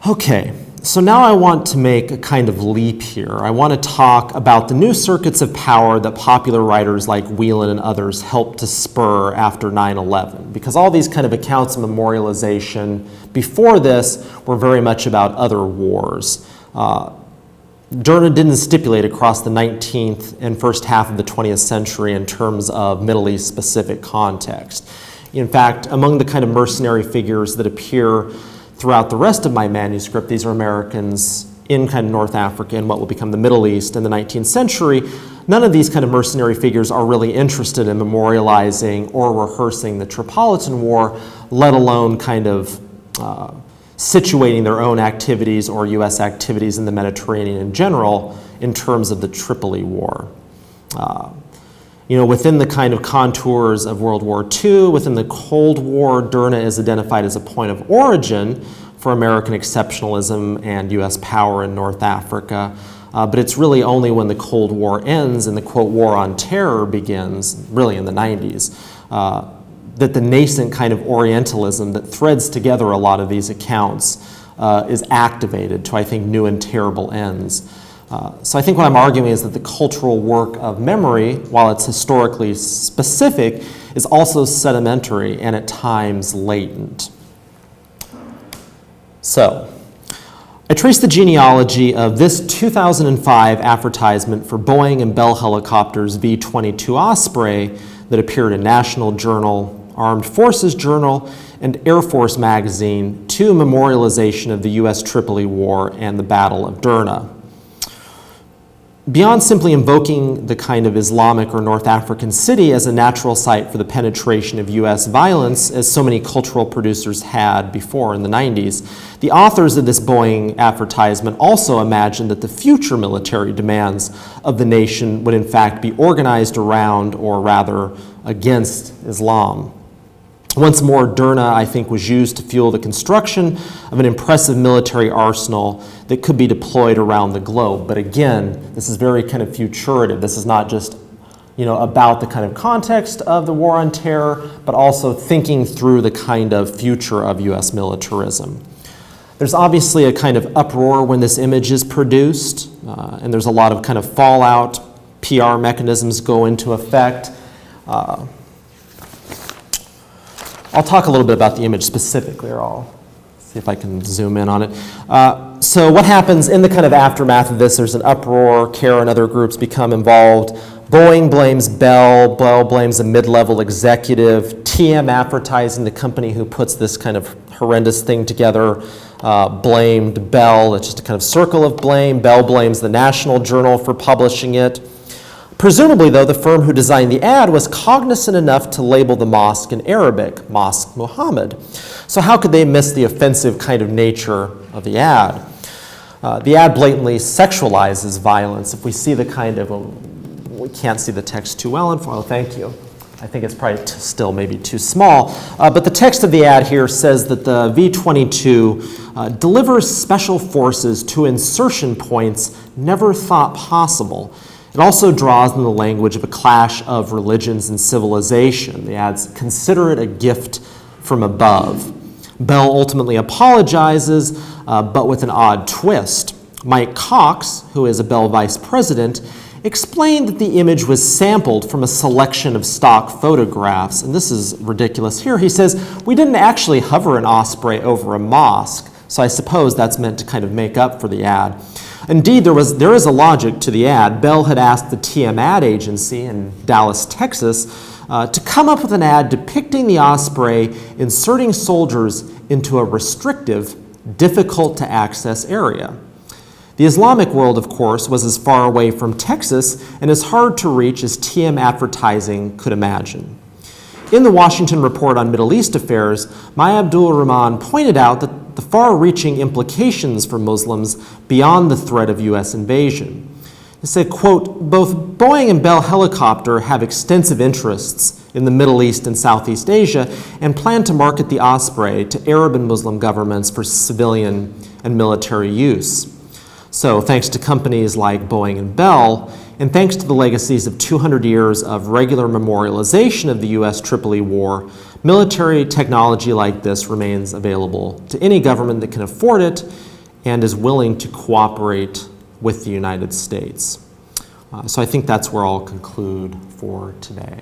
Okay. So now I want to make a kind of leap here. I want to talk about the new circuits of power that popular writers like Whelan and others helped to spur after 9/11, because all these kind of accounts of memorialization before this were very much about other wars. Derna didn't stipulate across the 19th and first half of the 20th century in terms of Middle East specific context. In fact, among the kind of mercenary figures that appear throughout the rest of my manuscript, these are Americans in kind of North Africa and what will become the Middle East in the 19th century. None of these kind of mercenary figures are really interested in memorializing or rehearsing the Tripolitan War, let alone kind of situating their own activities or U.S. activities in the Mediterranean in general in terms of the Tripoli War. Within the kind of contours of World War II, within the Cold War, Derna is identified as a point of origin for American exceptionalism and U.S. power in North Africa. But it's really only when the Cold War ends and the, quote, war on terror begins, really in the 90s, that the nascent kind of Orientalism that threads together a lot of these accounts is activated to, I think, new and terrible ends. So I think what I'm arguing is that the cultural work of memory, while it's historically specific, is also sedimentary and at times latent. So I trace the genealogy of this 2005 advertisement for Boeing and Bell Helicopters V-22 Osprey that appeared in National Journal, Armed Forces Journal, and Air Force Magazine to a memorialization of the US Tripoli War and the Battle of Derna. Beyond simply invoking the kind of Islamic or North African city as a natural site for the penetration of U.S. violence, as so many cultural producers had before in the 90s, the authors of this Boeing advertisement also imagined that the future military demands of the nation would in fact be organized around, or rather against, Islam. Once more, Derna, I think, was used to fuel the construction of an impressive military arsenal that could be deployed around the globe. But again, this is very kind of futuritive. This is not just, about the kind of context of the war on terror, but also thinking through the kind of future of U.S. militarism. There's obviously a kind of uproar when this image is produced, and there's a lot of kind of fallout. PR mechanisms go into effect. I'll talk a little bit about the image specifically, or I'll see if I can zoom in on it. So what happens in the kind of aftermath of this, there's an uproar, CARE and other groups become involved. Boeing blames Bell, Bell blames a mid-level executive, TM Advertising, the company who puts this kind of horrendous thing together, blamed Bell. It's just a kind of circle of blame. Bell blames the National Journal for publishing it. Presumably, though, the firm who designed the ad was cognizant enough to label the mosque in Arabic, Mosque Muhammad. So how could they miss the offensive kind of nature of the ad? The ad blatantly sexualizes violence. If we see the kind of, we can't see the text too well, thank you. I think it's probably still maybe too small. But the text of the ad here says that the V-22 delivers special forces to insertion points never thought possible. It also draws on the language of a clash of religions and civilization. The ads consider it a gift from above. Bell ultimately apologizes, but with an odd twist. Mike Cox, who is a Bell vice president, explained that the image was sampled from a selection of stock photographs. And this is ridiculous here. He says, "We didn't actually hover an osprey over a mosque, so I suppose that's meant to kind of make up for the ad." Indeed, there is a logic to the ad. Bell had asked the TM ad agency in Dallas, Texas, to come up with an ad depicting the osprey inserting soldiers into a restrictive, difficult-to-access area. The Islamic world, of course, was as far away from Texas and as hard to reach as TM advertising could imagine. In the Washington Report on Middle East Affairs, Maya Abdul Rahman pointed out that the far-reaching implications for Muslims beyond the threat of U.S. invasion. He said, quote, "Both Boeing and Bell Helicopter have extensive interests in the Middle East and Southeast Asia and plan to market the Osprey to Arab and Muslim governments for civilian and military use." So thanks to companies like Boeing and Bell, and thanks to the legacies of 200 years of regular memorialization of the US Tripoli War, military technology like this remains available to any government that can afford it and is willing to cooperate with the United States. So I think that's where I'll conclude for today.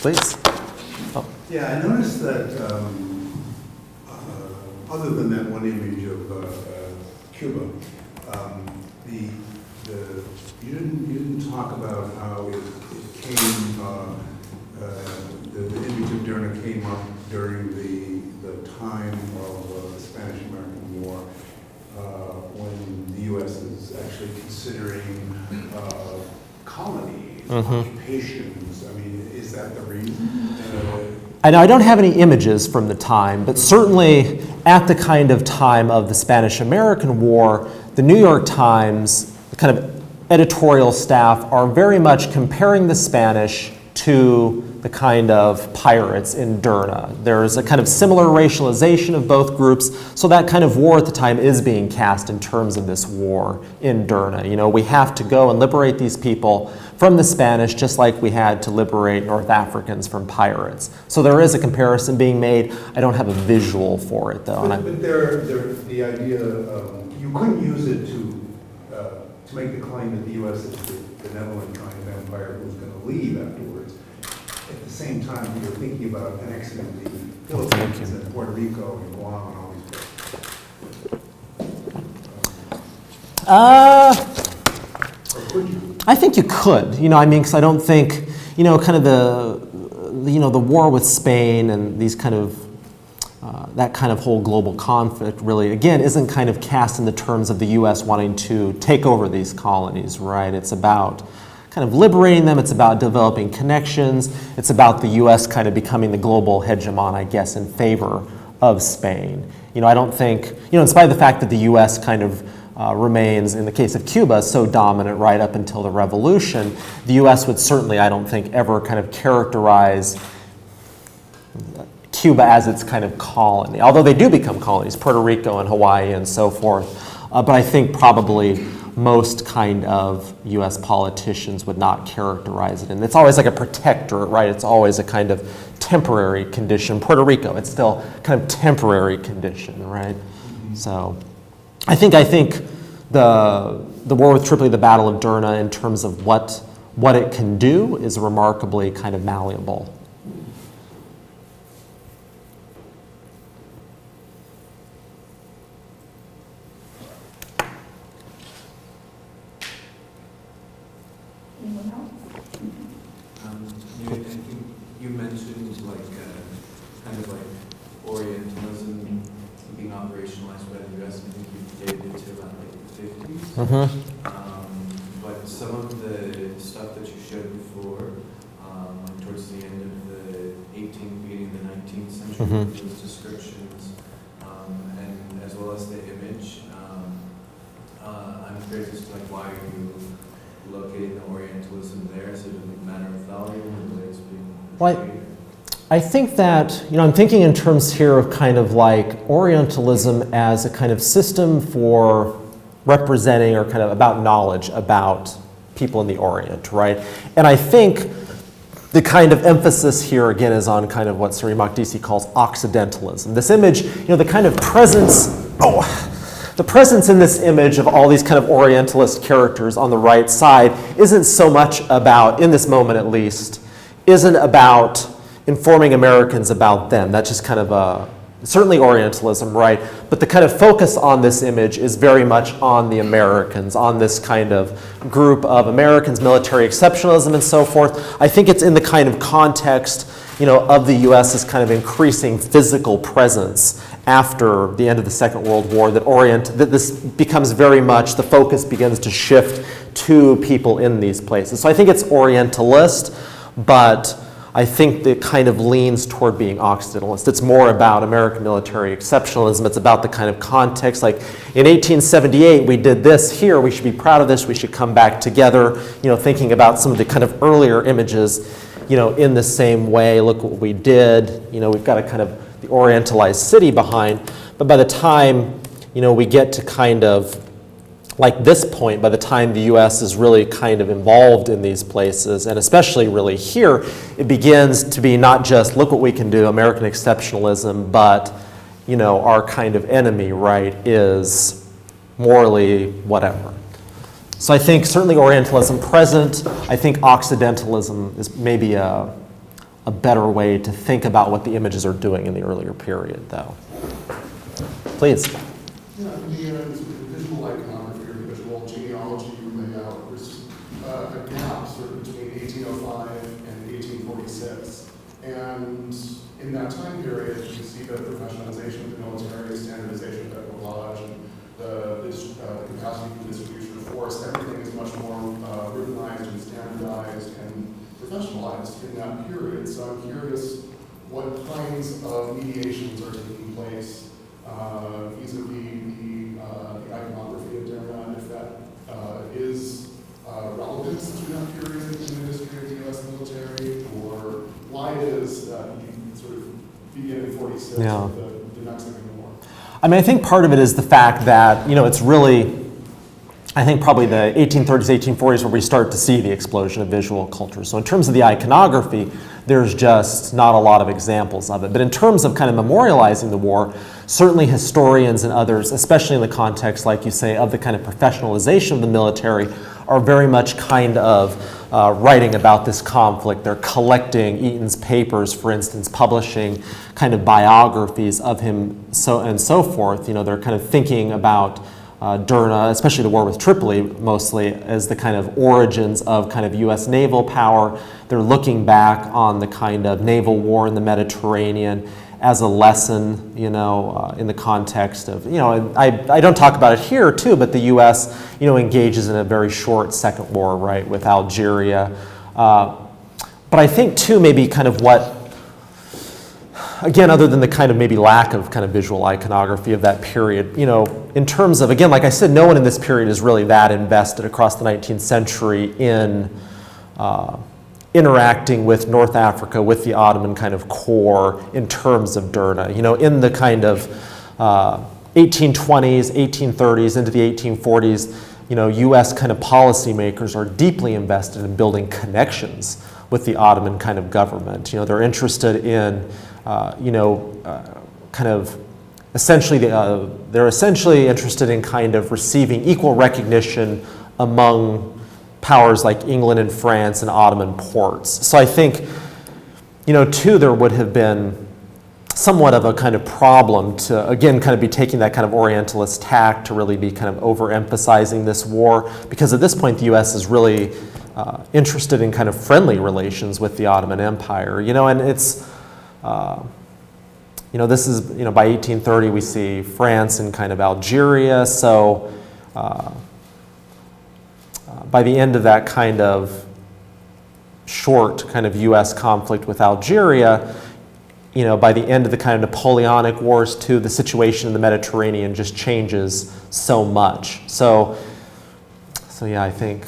Please. Oh. Yeah, I noticed that other than that one image of Cuba, you didn't talk about how it came. The image of Derna came up during the time of the Spanish-American War, when the U.S. is actually considering colonies, occupations. I mean, is that the reason? I know I don't have any images from the time, but certainly at the kind of time of the Spanish-American War, the New York Times, the kind of editorial staff are very much comparing the Spanish to the kind of pirates in Derna. There's a kind of similar racialization of both groups, so that kind of war at the time is being cast in terms of this war in Derna. You know, we have to go and liberate these people from the Spanish just like we had to liberate North Africans from pirates. So there is a comparison being made. I don't have a visual for it though. But the idea, you couldn't use it to make the claim that the U.S. is the benevolent kind of empire who's going to leave afterwards. At the same time, you're thinking about annexing the Philippines and Puerto Rico and Guam and all these places. Or could you? I think you could. You know, I mean, because I don't think, you know, kind of the war with Spain and these kind of that kind of whole global conflict really, again, isn't kind of cast in the terms of the U.S. wanting to take over these colonies, right? It's about kind of liberating them. It's about developing connections. It's about the U.S. kind of becoming the global hegemon, I guess, in favor of Spain. You know, I don't think, you know, in spite of the fact that the U.S. kind of remains, in the case of Cuba, so dominant right up until the revolution, the U.S. would certainly, I don't think, ever kind of characterize Cuba as its kind of colony, although they do become colonies, Puerto Rico and Hawaii and so forth. But I think probably most kind of U.S. politicians would not characterize it. And it's always like a protectorate, right? It's always a kind of temporary condition. Puerto Rico, it's still kind of temporary condition, right? So I think the war with Tripoli, the Battle of Derna, in terms of what it can do is remarkably kind of malleable. Anyone else? You mentioned kind of like Orientalism being operationalized by the U.S. I think you dated it to around like the 50s. Mm-hmm. But some of the stuff that you showed before, like towards the end of the 18th, beginning of the 19th century, Mhm. those descriptions, and as well as the image, I'm curious as to like why you locating the Orientalism there. Is it a matter of value or the way it's being portrayed? I think that, I'm thinking in terms here of kind of like Orientalism as a kind of system for representing or kind of about knowledge about people in the Orient, right? And I think the kind of emphasis here again is on kind of what Sri Makdisi calls Occidentalism. This image, the kind of presence, the presence in this image of all these kind of Orientalist characters on the right side isn't so much about, in this moment at least, isn't about informing Americans about them. That's just kind of certainly Orientalism, right? But the kind of focus on this image is very much on the Americans, on this kind of group of Americans, military exceptionalism and so forth. I think it's in the kind of context, of the US's kind of increasing physical presence after the end of the Second World War that this becomes very much, the focus begins to shift to people in these places. So I think it's Orientalist, but I think it kind of leans toward being Occidentalist. It's more about American military exceptionalism. It's about the kind of context, like in 1878, we did this here, we should be proud of this, we should come back together, thinking about some of the kind of earlier images, in the same way, look what we did, we've got a kind of the Orientalized city behind, but by the time, we get to kind of like this point, by the time the U.S. is really kind of involved in these places, and especially really here, it begins to be not just, look what we can do, American exceptionalism, but, our kind of enemy, right, is morally whatever. So I think certainly Orientalism present. I think Occidentalism is maybe a better way to think about what the images are doing in the earlier period, though. Please. Yeah, the visual iconography or visual genealogy you lay out, there's a gap sort of between 1805 and 1846. And in that time period, you see the professionalization of the military, standardization of technology, and the capacity for distribution of force. Everything is much more routinized and standardized and professionalized in that period. So I'm curious what kinds of mediations are taking place vis-a-vis the iconography of Derna, if that is relevant to that period in the history of the U.S. military, or why it is that you sort of begin in 46 with the Mexican War. I think part of it is the fact that, it's really, I think probably the 1830s, 1840s where we start to see the explosion of visual culture. So in terms of the iconography, there's just not a lot of examples of it. But in terms of kind of memorializing the war, certainly historians and others, especially in the context, like you say, of the kind of professionalization of the military, are very much kind of writing about this conflict. They're collecting Eaton's papers, for instance, publishing kind of biographies of him and so forth. They're kind of thinking about Derna, especially the war with Tripoli mostly, as the kind of origins of kind of U.S. naval power. They're looking back on the kind of naval war in the Mediterranean as a lesson, in the context of, I don't talk about it here too, but the U.S., engages in a very short second war, right, with Algeria. But I think too, maybe kind of what, again, other than the kind of maybe lack of kind of visual iconography of that period, in terms of, again, like I said, no one in this period is really that invested across the 19th century in interacting with North Africa, with the Ottoman kind of core in terms of Derna. In the kind of 1820s, 1830s, into the 1840s, U.S. kind of policymakers are deeply invested in building connections with the Ottoman kind of government. They're interested in, kind of essentially, they're essentially interested in kind of receiving equal recognition among powers like England and France and Ottoman ports. So I think, too, there would have been somewhat of a kind of problem to, again, kind of be taking that kind of Orientalist tack to really be kind of overemphasizing this war, because at this point the U.S. is really interested in kind of friendly relations with the Ottoman Empire. And it's, this is, by 1830 we see France and kind of Algeria, so by the end of that kind of short kind of U.S. conflict with Algeria, by the end of the kind of Napoleonic Wars too, the situation in the Mediterranean just changes so much. So yeah, I think.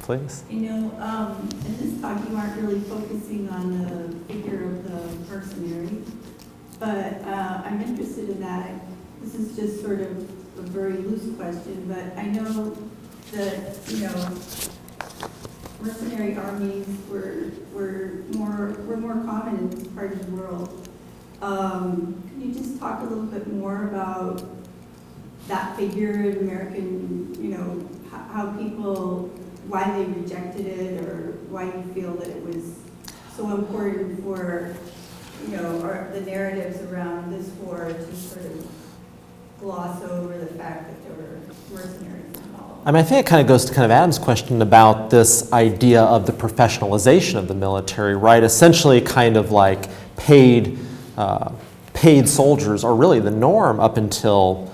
Please. In this talk, you aren't really focusing on the figure of the mercenary, but I'm interested in that. This is just sort of a very loose question, but I know that, mercenary armies were more common in this part of the world. Can you just talk a little bit more about that figure in American, how people, why they rejected it, or why you feel that it was so important for, the narratives around this war to sort of gloss over the fact that there were mercenaries involved? I think it kind of goes to kind of Adam's question about this idea of the professionalization of the military, right? Essentially kind of like paid soldiers are really the norm up until,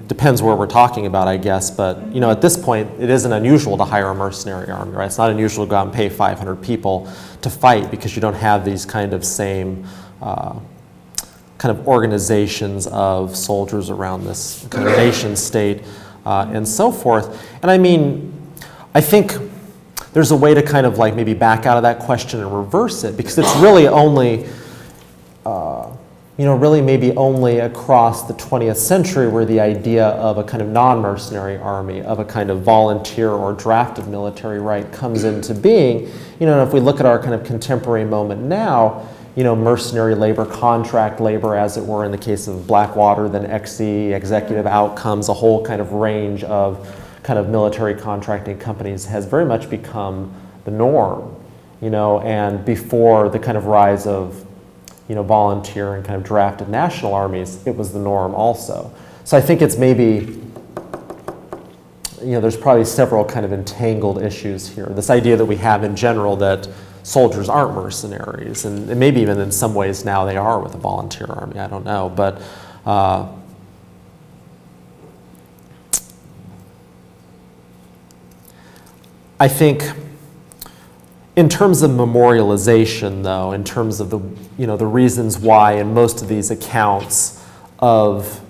depends where we're talking about, I guess, but at this point it isn't unusual to hire a mercenary army, right? It's not unusual to go out and pay 500 people to fight because you don't have these kind of same kind of organizations of soldiers around this kind of nation state and so forth. And I think there's a way to kind of like maybe back out of that question and reverse it, because it's really only really maybe only across the 20th century where the idea of a kind of non-mercenary army, of a kind of volunteer or drafted military right comes into being. And if we look at our kind of contemporary moment now, mercenary labor, contract labor, as it were in the case of Blackwater, then XE, executive outcomes, a whole kind of range of kind of military contracting companies has very much become the norm, and before the kind of rise of volunteer and kind of drafted national armies, it was the norm also. So I think it's maybe, there's probably several kind of entangled issues here. This idea that we have in general that soldiers aren't mercenaries, and maybe even in some ways now they are with a volunteer army, I don't know. But I think in terms of memorialization, though, in terms of the reasons why in most of these accounts of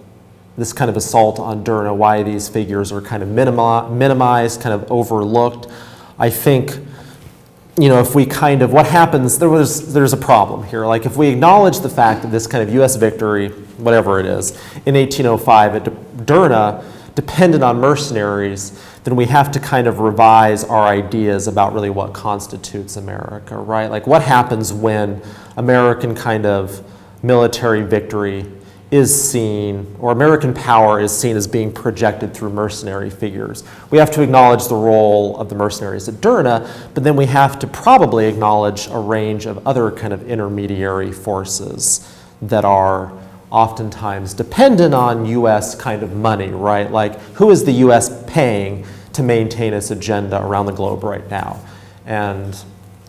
this kind of assault on Derna, why these figures are kind of minimized, kind of overlooked, I think, if we kind of, what happens, there's a problem here. Like if we acknowledge the fact that this kind of U.S. victory, whatever it is, in 1805 at Derna depended on mercenaries, then we have to kind of revise our ideas about really what constitutes America, right? Like what happens when American kind of military victory is seen, or American power is seen as being projected through mercenary figures. We have to acknowledge the role of the mercenaries at Derna, but then we have to probably acknowledge a range of other kind of intermediary forces that are oftentimes dependent on U.S. kind of money, right? Like who is the U.S. paying to maintain its agenda around the globe right now? And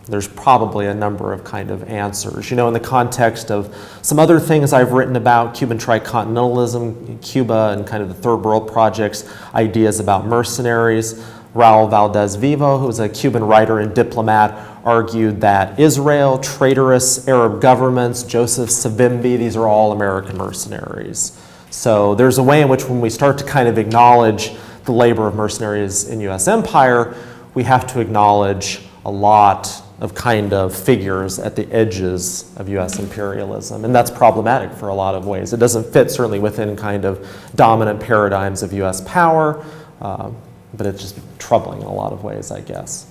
there's probably a number of kind of answers. In the context of some other things I've written about, Cuban tricontinentalism, Cuba and kind of the Third World Project's ideas about mercenaries, Raul Valdez Vivo, who was a Cuban writer and diplomat, argued that Israel, traitorous Arab governments, Joseph Savimbi, these are all American mercenaries. So there's a way in which when we start to kind of acknowledge the labor of mercenaries in U.S. empire, we have to acknowledge a lot of kind of figures at the edges of U.S. imperialism. And that's problematic for a lot of ways. It doesn't fit certainly within kind of dominant paradigms of U.S. power, but it's just troubling in a lot of ways, I guess.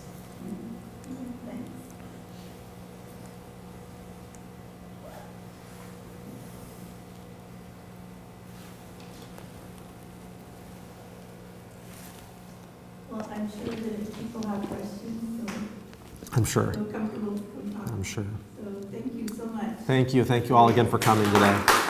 I'm sure that people have questions, so I'm sure. feel comfortable to come talk. I'm sure. So thank you so much. Thank you. Thank you all again for coming today.